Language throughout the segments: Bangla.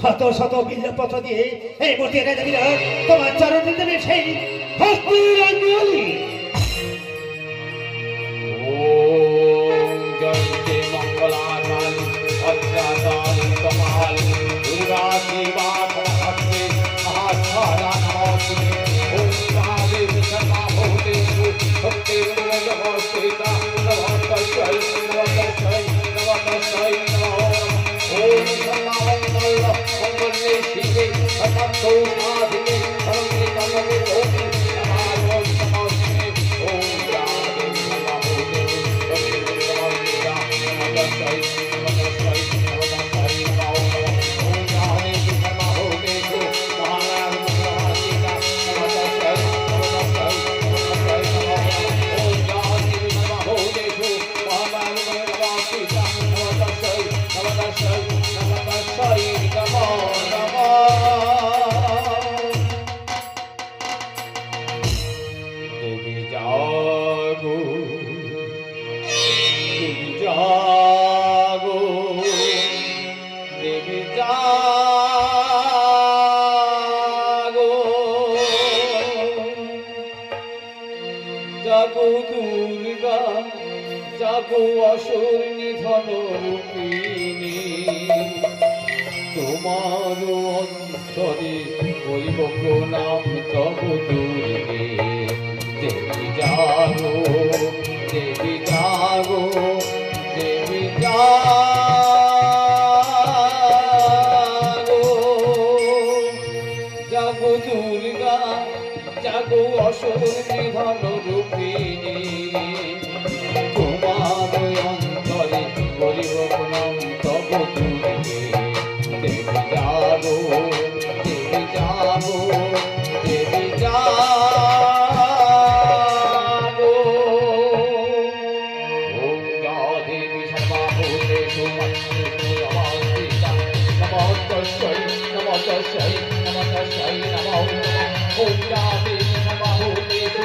শত শত বিল্লপত্র দিয়ে এই মূর্তি এনে দেবি তোমার চরণে দেবে সেই ভক্তির অঞ্জলি। ওম জয়তে মঙ্গলাকাল ভদ্রাকাল কমাল দুর্গা শিবা ভক্তে মহাধারা নমস্তে। ওম কালে বিশর্মা ভূতেষু ভক্তির্মূলমস্তিতা নমঃ নমঃ ওম সর্বমঙ্গল মঙ্গলে শিবে সর্বতো সাধিকে সর্বে কর্মে যোগী নমঃ নমস্তে। ওম রাধে নমঃ জাগো দুর্গা জাগো অসুর নিধন রূপিণী তোমার অন্তরে বলিব প্রণাম তব দুর্গে। দেবী জাগো দেবী জাগো দেবী জাগো জাগো দুর্গা জাগো অসুর নিধন রূপিণী তোমার অন্তরে বলিব প্রণাম তব দুর্গে। দেবী জাগো দেবী জাগো দেবী জাগো। ওম যা দেবী সর্বভূতেষু মত্স্যমস্তিতা নমঃ তস্मै নমঃ তস্मै নমঃ তস্मै নমঃ নমঃ। ওম যা দেবী সর্বভূতেষু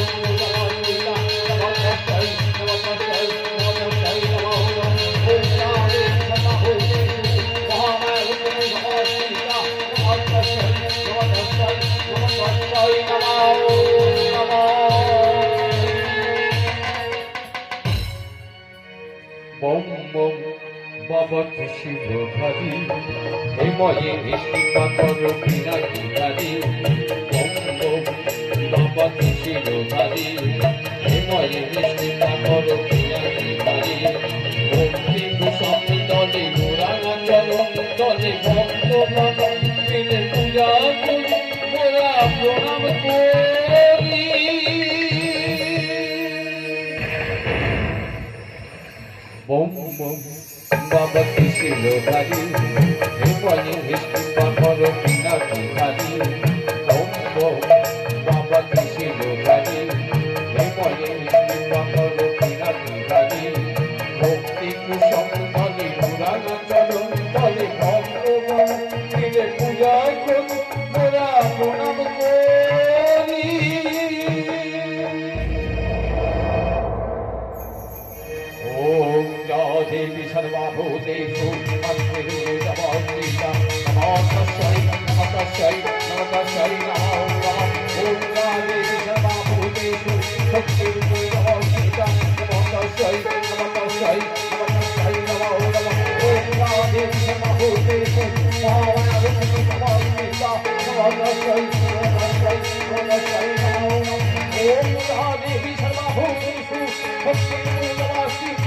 মত্স্যমস্তিতা নমঃ তস্मै নমঃ তস্मै নমঃ তস্मै নমঃ নমঃ। ওম যা দেবী সর্বভূতেষু মহামায়া নমঃ তস্मै নমঃ তস্मै নমঃ তস্मै নমঃ নমঃ। বম বম বাবতু শিবধারী হেময়ে নিষ্ঠিপাতর বিনাশী ধারী। বম বম বাবতু শিবধারী হেময়ে নিষ্ঠিপাতর বিনাশী ধারী। ভক্তি কুসম তলে গোরাঙ্গা চরণ তলে ভক্ত ভজন মিলে পূজা করি মোরা প্রণাম করি। বম বম বাবতু শিবধারী হেময়ে নিষ্ঠিপাতর বিনাশী ধারী। বম বম বাবতু শিবধারী হেময়ে নিষ্ঠিপাতর বিনাশী ধারী। ভক্তি কুসম তলে গোরাঙ্গা চরণ তলে ভক্ত ভজন মিলে পূজা করি মোরা প্রণাম করি। ওম যা দেবী সর্বভূতেষু মত্স্যমস্তিতা নমঃ তস্मै নমঃ তস্मै নমঃ তস্मै নমঃ নমঃ। ওম যা দেবী সর্বভূতেষু শক্তির্মূলমস্তিতা নমঃ তস্मै নমঃ তস্मै নমঃ তস্मै নমঃ নমঃ। ওম যা দেবী সর্বভূতেষু মহামায়া নমঃ তস্मै নমঃ তস্मै নমঃ তস্मै নমঃ নমঃ। ওম যা দেবী সর্বভূতেষু শক্তির্মূলমস্তিতা